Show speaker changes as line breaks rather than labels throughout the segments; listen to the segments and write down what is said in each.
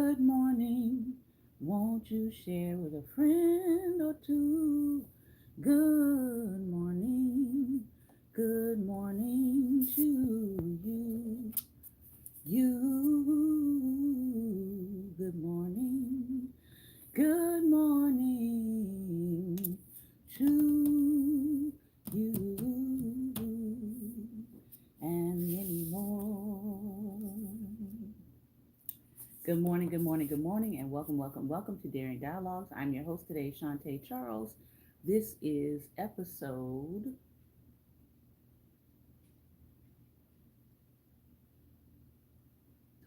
Good morning. Won't you share with a friend or two? Good morning. Good morning to you. You. Good morning. Good morning to you. And many more. Good morning, good morning, good morning, and welcome to Daring Dialogues. I'm your host today, Shantae Charles. This is episode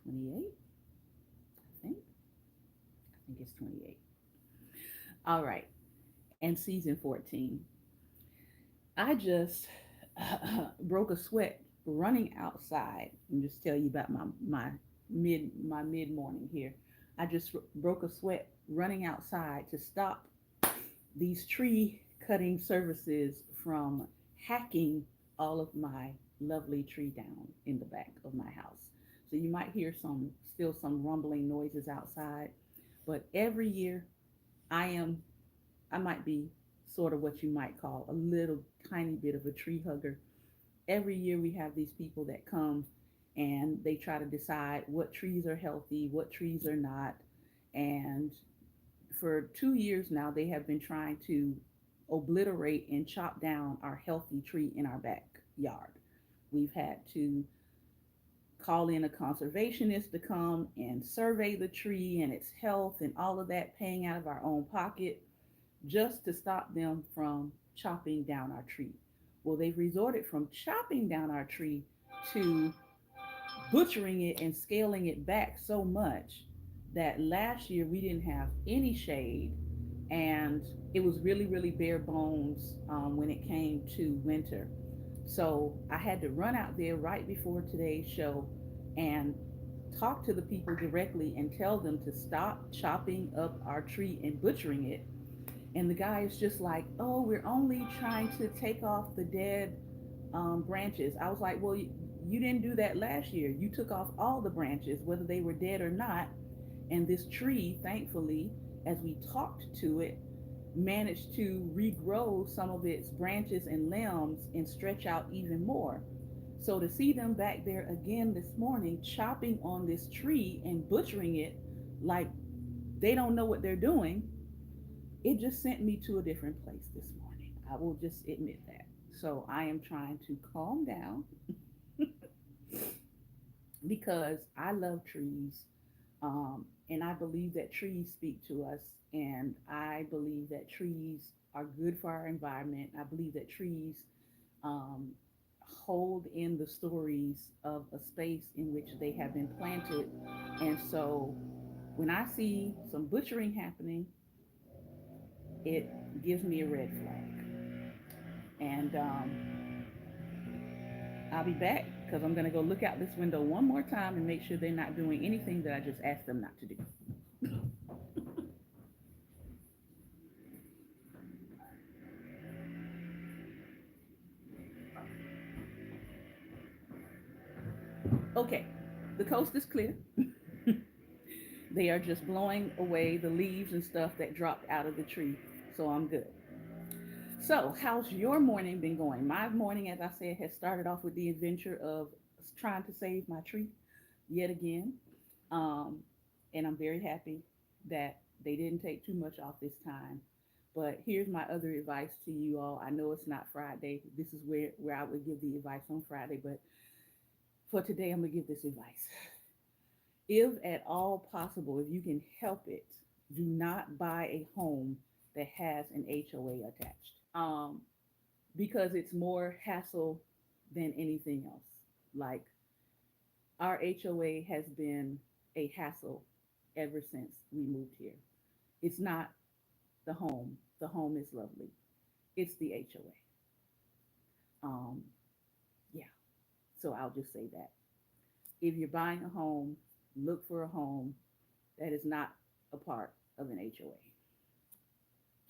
28, I think. I think it's 28. All right, and season 14. I just broke a sweat running outside. And just tell you about my mid morning here. I just broke a sweat running outside to stop these tree cutting services from hacking all of my lovely tree down in the back of my house. So you might hear some rumbling noises outside, but every year I am I might be sort of what you might call a little tiny bit of a tree hugger. Every year we have these people that come and they try to decide what trees are healthy, what trees are not, and for 2 years now, they have been trying to obliterate and chop down our healthy tree in our backyard. We've had to call in a conservationist to come and survey the tree and its health and all of that, paying out of our own pocket just to stop them from chopping down our tree. Well, they've resorted from chopping down our tree to butchering it and scaling it back so much that last year we didn't have any shade, and it was really, really bare bones when it came to winter. So I had to run out there right before today's show and talk to the people directly and tell them to stop chopping up our tree and butchering it. And the guy is just like, oh, we're only trying to take off the dead branches. I was like, well, you didn't do that last year. You took off all the branches, whether they were dead or not. And this tree, thankfully, as we talked to it, managed to regrow some of its branches and limbs and stretch out even more. So to see them back there again this morning, chopping on this tree and butchering it like they don't know what they're doing, it just sent me to a different place this morning. I will just admit that. So I am trying to calm down because I love trees. And I believe that trees speak to us, and I believe that trees are good for our environment. I believe that trees um, hold in the stories of a space in which they have been planted. And so when I see some butchering happening, it gives me a red flag. And I'll be back because I'm going to go look out this window one more time and make sure they're not doing anything that I just asked them not to do. Okay, the coast is clear. They are just blowing away the leaves and stuff that dropped out of the tree. So I'm good. So, how's your morning been going? My morning, as I said, has started off with the adventure of trying to save my tree yet again. Um, and I'm very happy that they didn't take too much off this time. But here's my other advice to you all. I know it's not Friday. This is where I would give the advice on Friday. But for today, I'm going to give this advice. If at all possible, if you can help it, do not buy a home that has an HOA attached. Because it's more hassle than anything else. Like our HOA has been a hassle ever since we moved here. It's not the home. The home is lovely. It's the HOA. Yeah. So I'll just say that. If you're buying a home, look for a home that is not a part of an HOA.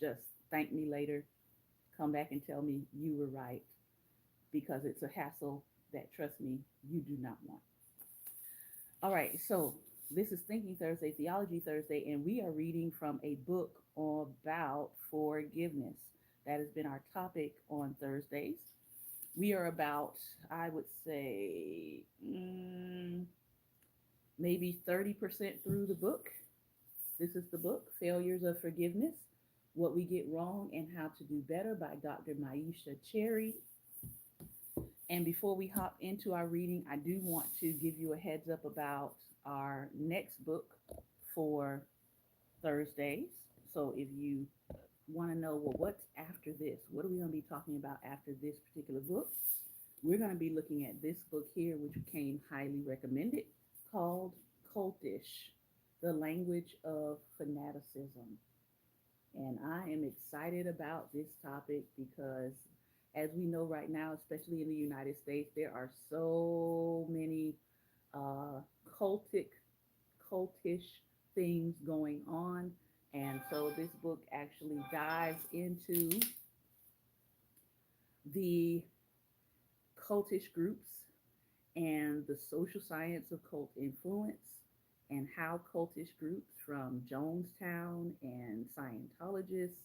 Just thank me later. Come back and tell me you were right because it's a hassle that, trust me, you do not want. All right, so This is Thinking Thursday, Theology Thursday, and we are reading from a book about forgiveness. That has been our topic on Thursdays. We are about, I would say, maybe 30% through the book. This is the book, Failures of Forgiveness: What We Get Wrong and How to Do Better by Dr. Maisha Cherry. And before we hop into our reading, I do want to give you a heads up about our next book for Thursdays. So if you want to know, well, what's after this? What are we going to be talking about after this particular book? We're going to be looking at this book here, which came highly recommended, called Cultish: The Language of Fanaticism. And I am excited about this topic because, as we know right now, especially in the United States, there are so many uh, cultic, cultish things going on. And so this book actually dives into the cultish groups and the social science of cult influence, and how cultish groups from Jonestown and Scientologists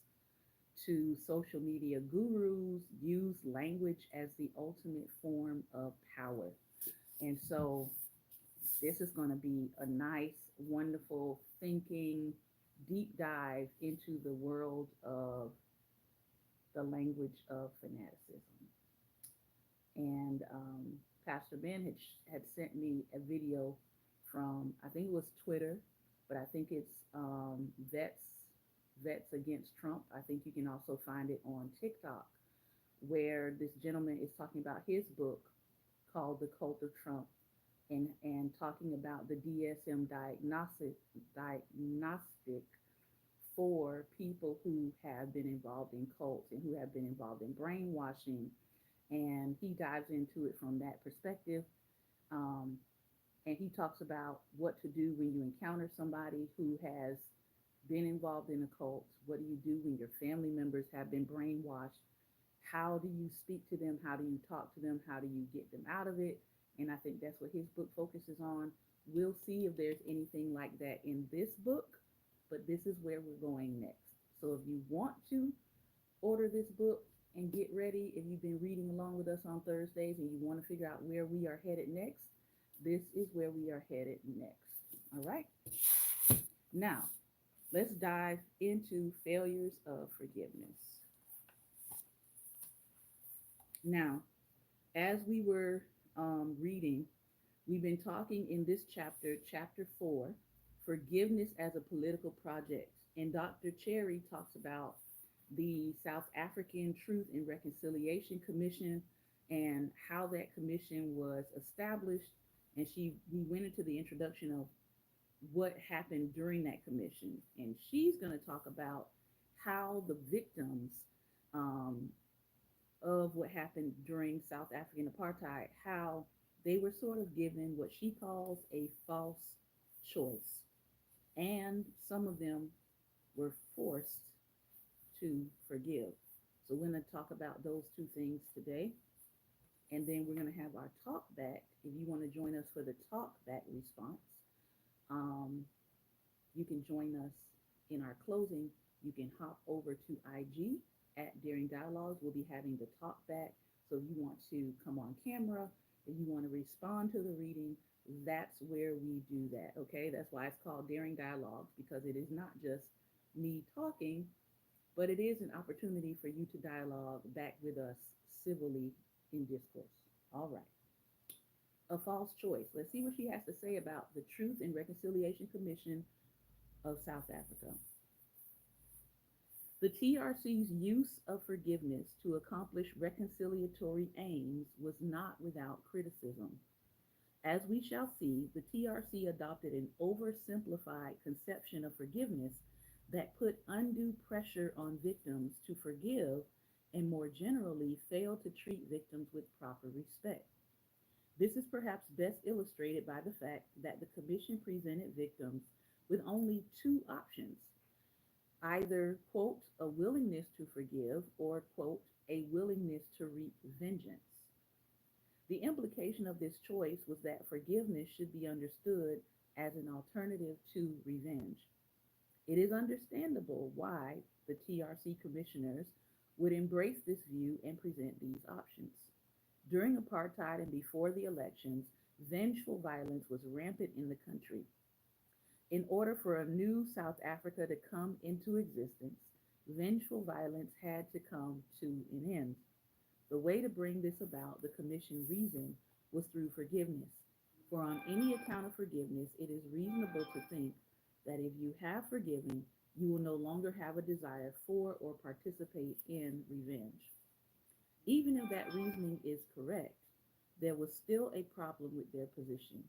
to social media gurus use language as the ultimate form of power. And so this is going to be a nice, wonderful thinking, deep dive into the world of the language of fanaticism. And Pastor Ben had sent me a video from, I think it was Twitter, but I think it's Vets Against Trump. I think you can also find it on TikTok, where this gentleman is talking about his book called The Cult of Trump, and talking about the DSM diagnostic for people who have been involved in cults and who have been involved in brainwashing. And he dives into it from that perspective. Um, and he talks about what to do when you encounter somebody who has been involved in a cult. What do you do when your family members have been brainwashed? How do you speak to them? How do you talk to them? How do you get them out of it? And I think that's what his book focuses on. We'll see if there's anything like that in this book, but this is where we're going next. So if you want to order this book and get ready, if you've been reading along with us on Thursdays and you want to figure out where we are headed next, this is where we are headed next. All right. Now, let's dive into failures of forgiveness. Now, as we were reading, we've been talking in this chapter, chapter 4, forgiveness as a political project. And Dr. Cherry talks about the South African Truth and Reconciliation Commission and how that commission was established. And we went into the introduction of what happened during that commission. And she's going to talk about how the victims um, of what happened during South African apartheid, how they were sort of given what she calls a false choice. And some of them were forced to forgive. So we're going to talk about those two things today. And then we're going to have our talk back. If you want to join us for the talk back response, um, you can join us in our closing. You can hop over to IG at Daring Dialogues. We'll be having the talk back. So if you want to come on camera, if you want to respond to the reading, that's where we do that. Okay, that's why it's called Daring Dialogues, because it is not just me talking, but it is an opportunity for you to dialogue back with us civilly in discourse. All right. A false choice. Let's see what she has to say about the Truth and Reconciliation Commission of South Africa. The TRC's use of forgiveness to accomplish reconciliatory aims was not without criticism. As we shall see, the TRC adopted an oversimplified conception of forgiveness that put undue pressure on victims to forgive and more generally failed to treat victims with proper respect. This is perhaps best illustrated by the fact that the Commission presented victims with only two options: either, quote, a willingness to forgive, or, quote, a willingness to reap vengeance. The implication of this choice was that forgiveness should be understood as an alternative to revenge. It is understandable why the TRC commissioners would embrace this view and present these options. During apartheid and before the elections, vengeful violence was rampant in the country. In order for a new South Africa to come into existence, vengeful violence had to come to an end. The way to bring this about, the Commission reasoned, was through forgiveness. For on any account of forgiveness, it is reasonable to think that if you have forgiven, you will no longer have a desire for or participate in revenge. Even if that reasoning is correct, there was still a problem with their position.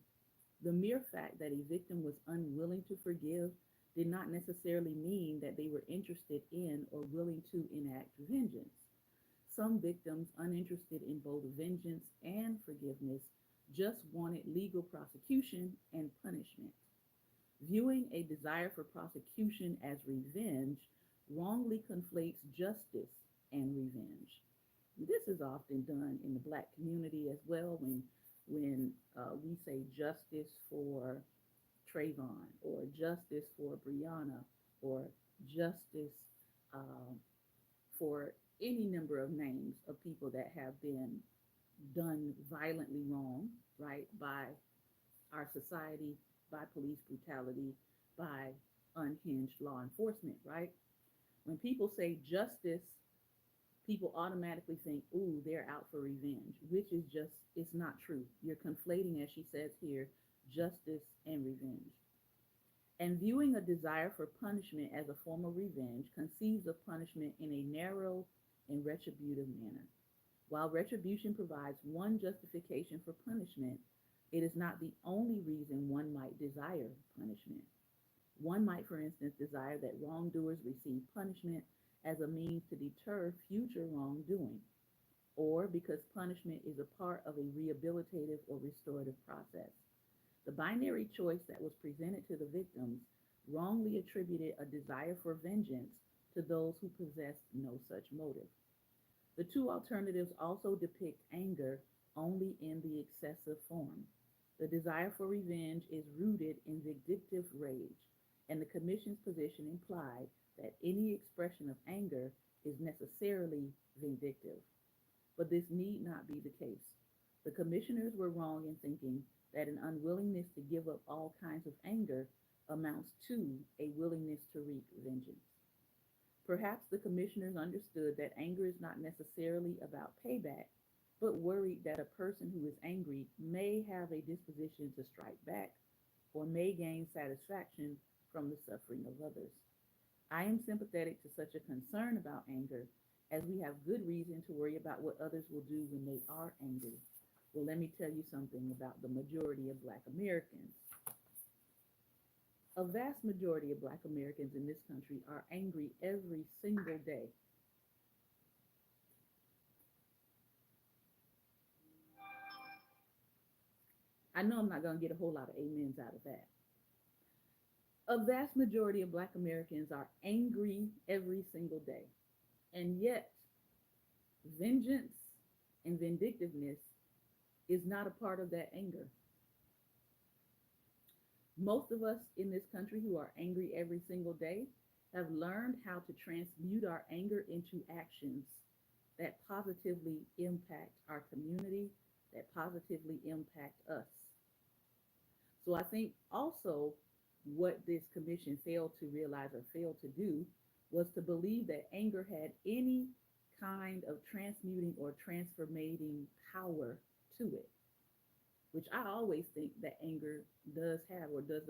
The mere fact that a victim was unwilling to forgive did not necessarily mean that they were interested in or willing to enact vengeance. Some victims, uninterested in both vengeance and forgiveness, just wanted legal prosecution and punishment. Viewing a desire for prosecution as revenge wrongly conflates justice and revenge. This is often done in the Black community as well when we say justice for Trayvon or justice for Brianna or justice um, for any number of names of people that have been done violently wrong, right, by our society, by police brutality, by unhinged law enforcement, right? When people say justice, people automatically think, ooh, they're out for revenge, which is just, it's not true. You're conflating, as she says here, justice and revenge. And viewing a desire for punishment as a form of revenge conceives of punishment in a narrow and retributive manner. While retribution provides one justification for punishment, it is not the only reason one might desire punishment. One might, for instance, desire that wrongdoers receive punishment as a means to deter future wrongdoing, or because punishment is a part of a rehabilitative or restorative process. The binary choice that was presented to the victims wrongly attributed a desire for vengeance to those who possessed no such motive. The two alternatives also depict anger only in the excessive form. The desire for revenge is rooted in vindictive rage, and the Commission's position implied that any expression of anger is necessarily vindictive. But this need not be the case. The Commissioners were wrong in thinking that an unwillingness to give up all kinds of anger amounts to a willingness to wreak vengeance. Perhaps the Commissioners understood that anger is not necessarily about payback, but worried that a person who is angry may have a disposition to strike back or may gain satisfaction from the suffering of others. I am sympathetic to such a concern about anger, as we have good reason to worry about what others will do when they are angry. Well, let me tell you something about the majority of Black Americans. A vast majority of Black Americans in this country are angry every single day. I know I'm not going to get a whole lot of amens out of that. A vast majority of Black Americans are angry every single day. And yet, vengeance and vindictiveness is not a part of that anger. Most of us in this country who are angry every single day have learned how to transmute our anger into actions that positively impact our community, that positively impact us. So I think also what this commission failed to realize or failed to do was to believe that anger had any kind of transmuting or transformating power to it, which I always think that anger does have or does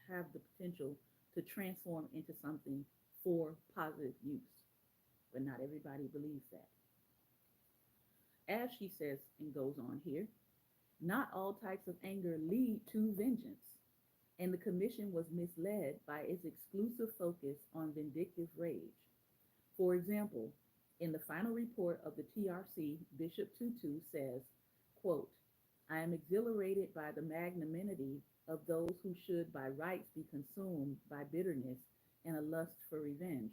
have the potential to transform into something for positive use. But not everybody believes that. As she says and goes on here, not all types of anger lead to vengeance, and the commission was misled by its exclusive focus on vindictive rage. For example, in the final report of the TRC, Bishop Tutu says, quote, I am exhilarated by the magnanimity of those who should by rights be consumed by bitterness and a lust for revenge,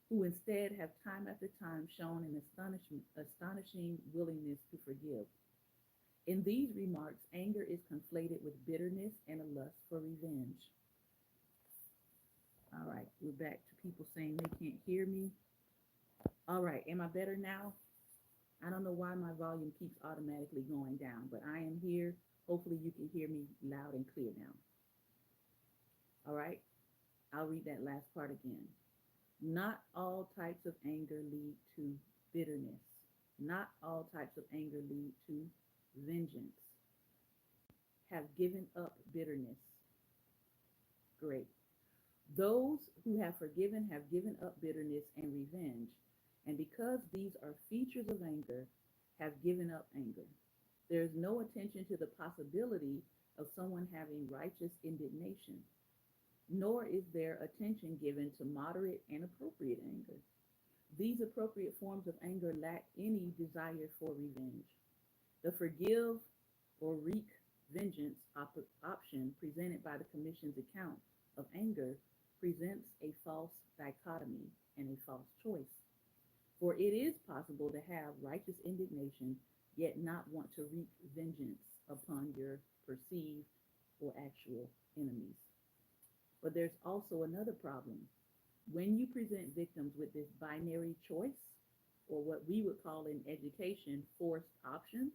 who instead have time after time shown an astonishing willingness to forgive. In these remarks, anger is conflated with bitterness and a lust for revenge. All right, we're back to people saying they can't hear me. All right, am I better now? I don't know why my volume keeps automatically going down, but I am here. Hopefully, you can hear me loud and clear now. All right, I'll read that last part again. Not all types of anger lead to bitterness. Not all types of anger lead to vengeance. Have given up bitterness. Great. Those who have forgiven have given up bitterness and revenge, and because these are features of anger, have given up anger. There is no attention to the possibility of someone having righteous indignation, nor is there attention given to moderate and appropriate anger. These appropriate forms of anger lack any desire for revenge. The forgive or wreak vengeance option presented by the Commission's account of anger presents a false dichotomy and a false choice. For it is possible to have righteous indignation yet not want to wreak vengeance upon your perceived or actual enemies. But there's also another problem. When you present victims with this binary choice, or what we would call in education forced options,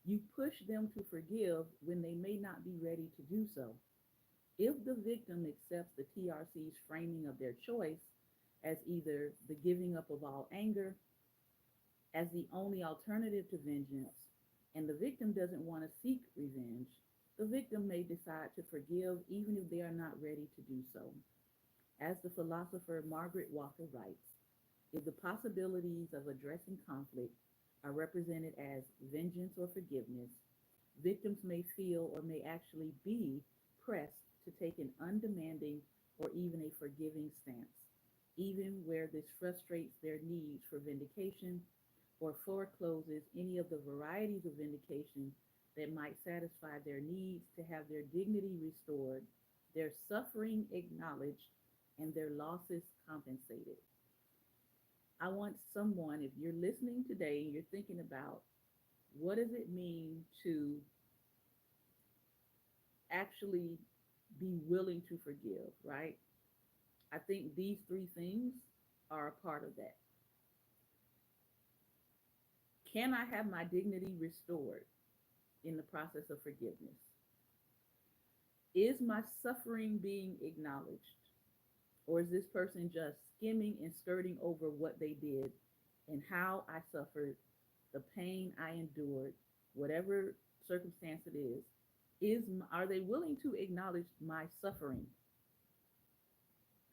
you push them to forgive when they may not be ready to do so. If the victim accepts the TRC's framing of their choice as either the giving up of all anger as the only alternative to vengeance, and the victim doesn't want to seek revenge, the victim may decide to forgive even if they are not ready to do so. As the philosopher Margaret Walker writes, if the possibilities of addressing conflict are represented as vengeance or forgiveness, victims may feel or may actually be pressed to take an undemanding or even a forgiving stance, even where this frustrates their needs for vindication or forecloses any of the varieties of vindication that might satisfy their needs to have their dignity restored, their suffering acknowledged, and their losses compensated. I want someone, if you're listening today and you're thinking about what does it mean to actually be willing to forgive, right? I think these three things are a part of that. Can I have my dignity restored in the process of forgiveness? Is my suffering being acknowledged? Or is this person just skimming and skirting over what they did and how I suffered, the pain I endured, whatever circumstance it is are they willing to acknowledge my suffering?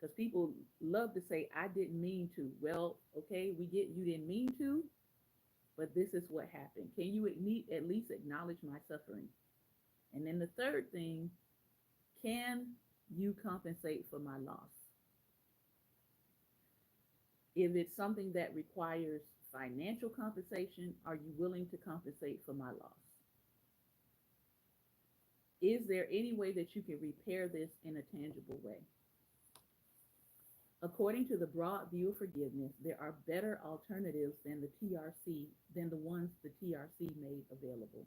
Because people love to say I didn't mean to. Well, okay, we get you didn't mean to, but this is what happened. Can you at least acknowledge my suffering? And then the third thing, can you compensate for my loss? If it's something that requires financial compensation, are you willing to compensate for my loss? Is there any way that you can repair this in a tangible way? According to the broad view of forgiveness, there are better alternatives than the ones the TRC made available.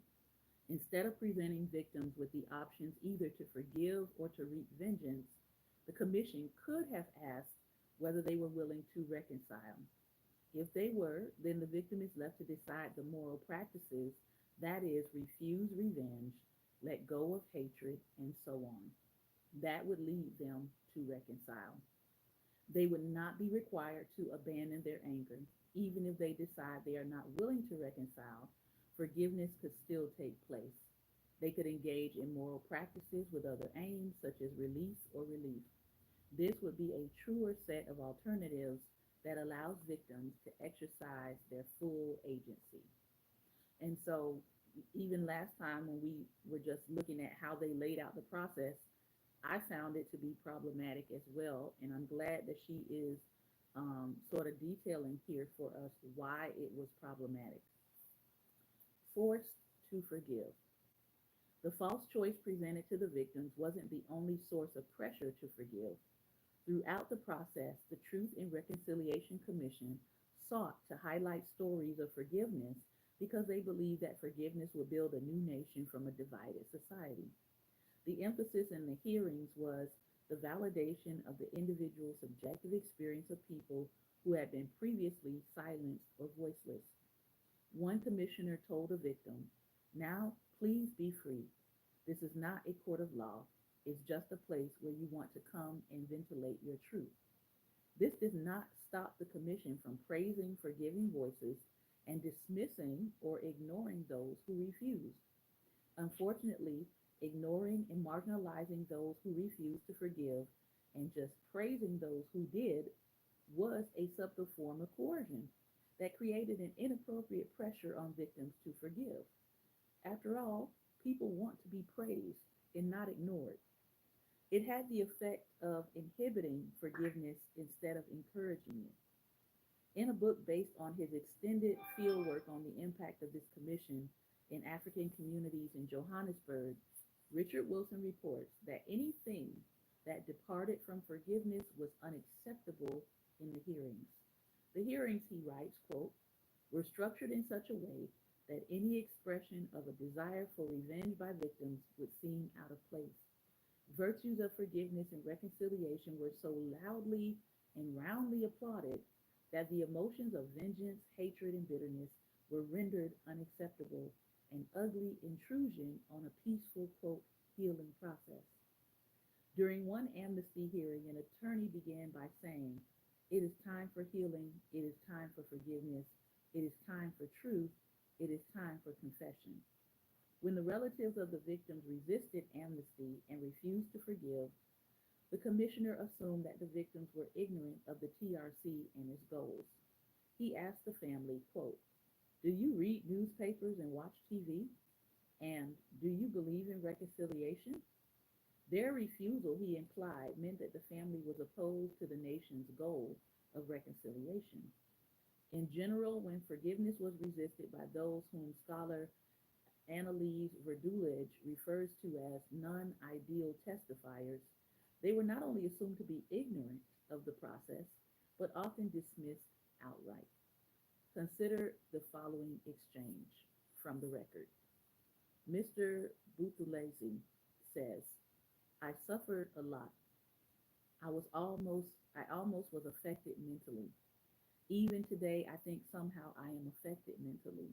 Instead of presenting victims with the options either to forgive or to wreak vengeance, the commission could have asked whether they were willing to reconcile. If they were, then the victim is left to decide the moral practices, that is, refuse revenge, let go of hatred, and so on. That would lead them to reconcile. They would not be required to abandon their anger. Even if they decide they are not willing to reconcile, forgiveness could still take place. They could engage in moral practices with other aims, such as release or relief. This would be a truer set of alternatives that allows victims to exercise their full agency. And so, even last time when we were just looking at how they laid out the process, I found it to be problematic as well. And I'm glad that she is sort of detailing here for us why it was problematic. Forced to forgive. The false choice presented to the victims wasn't the only source of pressure to forgive. Throughout the process, the Truth and Reconciliation Commission sought to highlight stories of forgiveness because they believed that forgiveness would build a new nation from a divided society. The emphasis in the hearings was the validation of the individual's subjective experience of people who had been previously silenced or voiceless. One commissioner told a victim, "Now, please be free. This is not a court of law. It's just a place where you want to come and ventilate your truth." This did not stop the commission from praising forgiving voices and dismissing or ignoring those who refused. Unfortunately, ignoring and marginalizing those who refused to forgive and just praising those who did was a subtle form of coercion that created an inappropriate pressure on victims to forgive. After all, people want to be praised and not ignored. It had the effect of inhibiting forgiveness instead of encouraging it. In a book based on his extended fieldwork on the impact of this commission in African communities in Johannesburg, Richard Wilson reports that anything that departed from forgiveness was unacceptable in the hearings. The hearings, he writes, quote, were structured in such a way that any expression of a desire for revenge by victims would seem out of place. Virtues of forgiveness and reconciliation were so loudly and roundly applauded that the emotions of vengeance, hatred, and bitterness were rendered unacceptable, an ugly intrusion on a peaceful, quote, healing process. During one amnesty hearing, an attorney began by saying, "It is time for healing, it is time for forgiveness, it is time for truth, it is time for confession." When the relatives of the victims resisted amnesty and refused to forgive, the commissioner assumed that the victims were ignorant of the TRC and its goals. He asked the family, quote, "Do you read newspapers and watch TV? And do you believe in reconciliation?" Their refusal, he implied, meant that the family was opposed to the nation's goal of reconciliation. In general, when forgiveness was resisted by those whom scholar Annalise Verdulage refers to as non-ideal testifiers, they were not only assumed to be ignorant of the process, but often dismissed outright. Consider the following exchange from the record. Mr. Buthelezi says, "I suffered a lot. I almost was affected mentally. Even today, I think somehow I am affected mentally.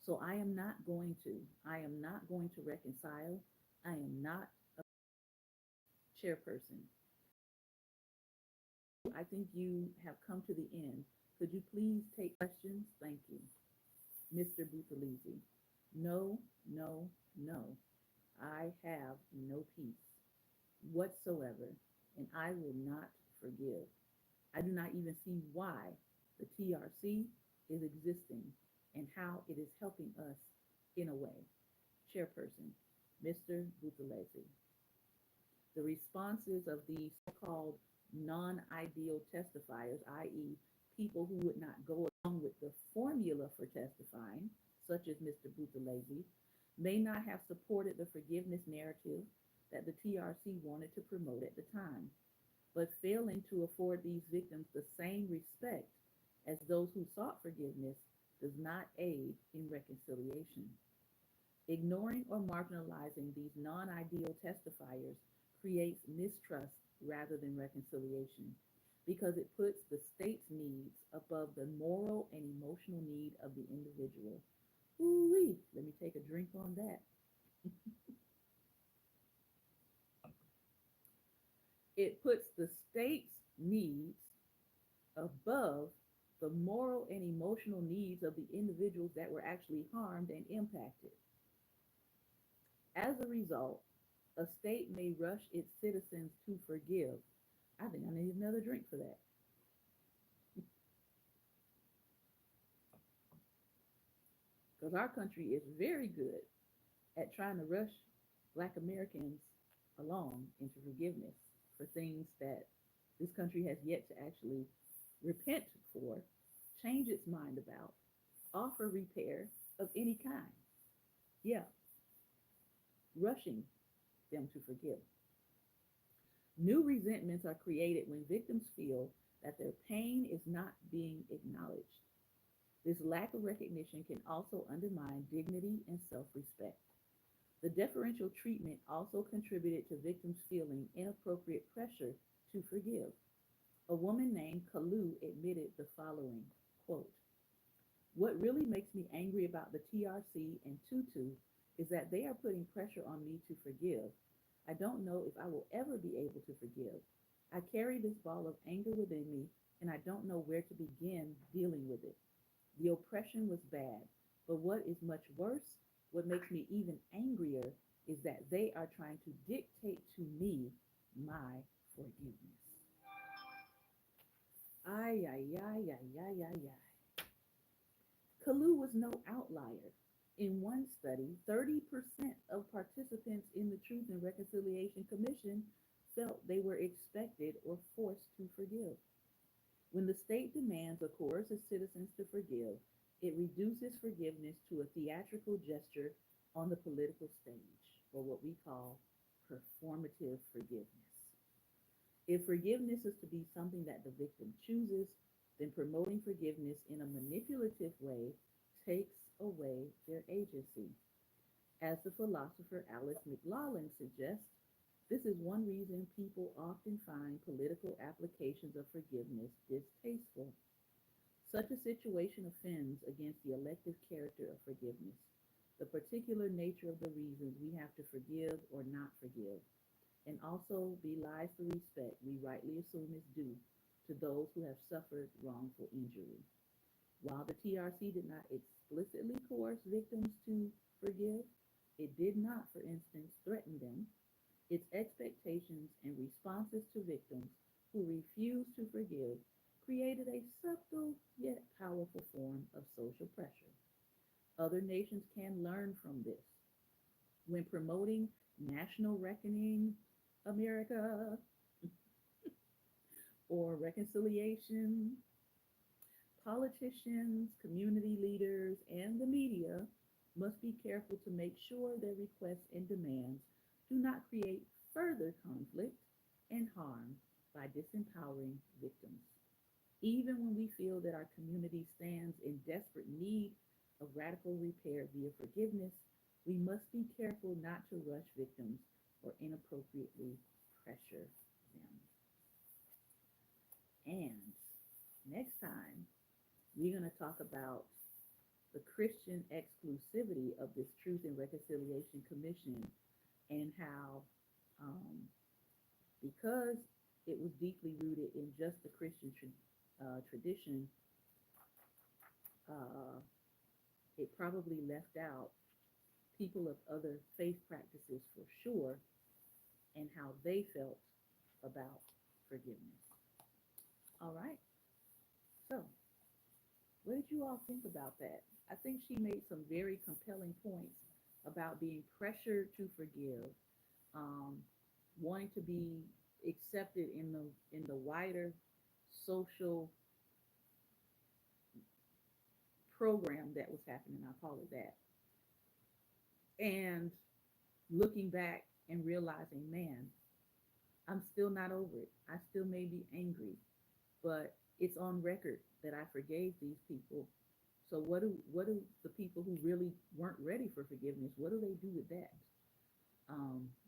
So I am not going to reconcile. I am not a chairperson. I think you have come to the end. Could you please take questions? Thank you." Mr. Buthelezi, "No, no, no. I have no peace whatsoever, and I will not forgive. I do not even see why the TRC is existing and how it is helping us in a way." Chairperson, Mr. Buthelezi. The responses of the so-called non-ideal testifiers, i.e., people who would not go along with the formula for testifying, such as Mr. Buthelezi, may not have supported the forgiveness narrative that the TRC wanted to promote at the time, but failing to afford these victims the same respect as those who sought forgiveness does not aid in reconciliation. Ignoring or marginalizing these non-ideal testifiers creates mistrust rather than reconciliation because it puts the state's needs above the moral and emotional need of the individual. Ooh-wee, let me take a drink on that. It puts the state's needs above the moral and emotional needs of the individuals that were actually harmed and impacted. As a result, a state may rush its citizens to forgive. I think I need another drink for that. Because our country is very good at trying to rush Black Americans along into forgiveness for things that this country has yet to actually repent for, change its mind about, offer repair of any kind. Yeah, rushing them to forgive. New resentments are created when victims feel that their pain is not being acknowledged. This lack of recognition can also undermine dignity and self respect. The deferential treatment also contributed to victims feeling inappropriate pressure to forgive. A woman named Kalu admitted the following quote, "What really makes me angry about the TRC and Tutu is that they are putting pressure on me to forgive. I don't know if I will ever be able to forgive. I carry this ball of anger within me, and I don't know where to begin dealing with it. The oppression was bad, but what is much worse, what makes me even angrier, is that they are trying to dictate to me my forgiveness." Ay, ay, ay, ay, ay, ay, ay. Kalu was no outlier. In one study, 30% of participants in the Truth and Reconciliation Commission felt they were expected or forced to forgive. When the state demands or coerces citizens to forgive, it reduces forgiveness to a theatrical gesture on the political stage, or what we call performative forgiveness. If forgiveness is to be something that the victim chooses, then promoting forgiveness in a manipulative way takes away their agency. As the philosopher Alice McLaughlin suggests, this is one reason people often find political applications of forgiveness distasteful. Such a situation offends against the elective character of forgiveness, the particular nature of the reasons we have to forgive or not forgive, and also belies the respect we rightly assume is due to those who have suffered wrongful injury. While the TRC did not explicitly coerce victims to forgive, it did not, for instance, threaten them. Its expectations and responses to victims who refused to forgive created a subtle yet powerful form of social pressure. Other nations can learn from this. When promoting national reckoning, America, or reconciliation, politicians, community leaders, and the media must be careful to make sure their requests and demands do not create further conflict and harm by disempowering victims. Even when we feel that our community stands in desperate need of radical repair via forgiveness, we must be careful not to rush victims or inappropriately pressure them. And next time, we're going to talk about the Christian exclusivity of this Truth and Reconciliation Commission and how, um, because it was deeply rooted in just the Christian tradition, uh, it probably left out people of other faith practices for sure and how they felt about forgiveness. All right. So, what did you all think about that? I think she made some very compelling points about being pressured to forgive, um, wanting to be accepted in the wider social program that was happening. I'll call it that, and looking back and realizing, man, I'm still not over it. I still may be angry, but it's on record that I forgave these people. So what do the people who really weren't ready for forgiveness? What do they do with that?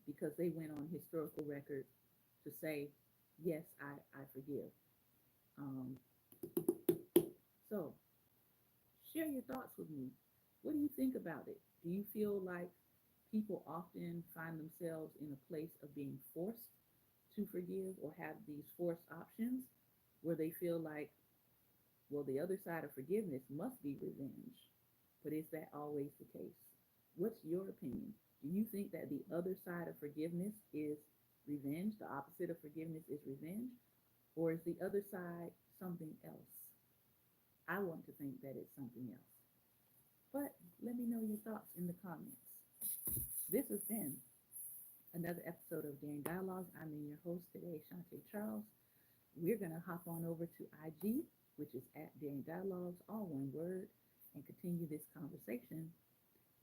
Because they went on historical record to say, yes, I forgive. Um, so share your thoughts with me. What do you think about it? Do you feel like people often find themselves in a place of being forced to forgive or have these forced options where they feel like, well, the other side of forgiveness must be revenge? But is that always the case? What's your opinion? Do you think that the other side of forgiveness is revenge? The opposite of forgiveness is revenge? Or is the other side something else? I want to think that it's something else. But let me know your thoughts in the comments. This has been another episode of Daring Dialogues. I'm your host today, Shantae Charles. We're going to hop on over to IG, which is at Daring Dialogues, all one word, and continue this conversation.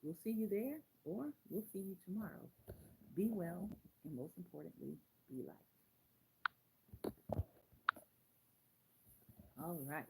We'll see you there, or we'll see you tomorrow. Be well, and most importantly, be light. All right.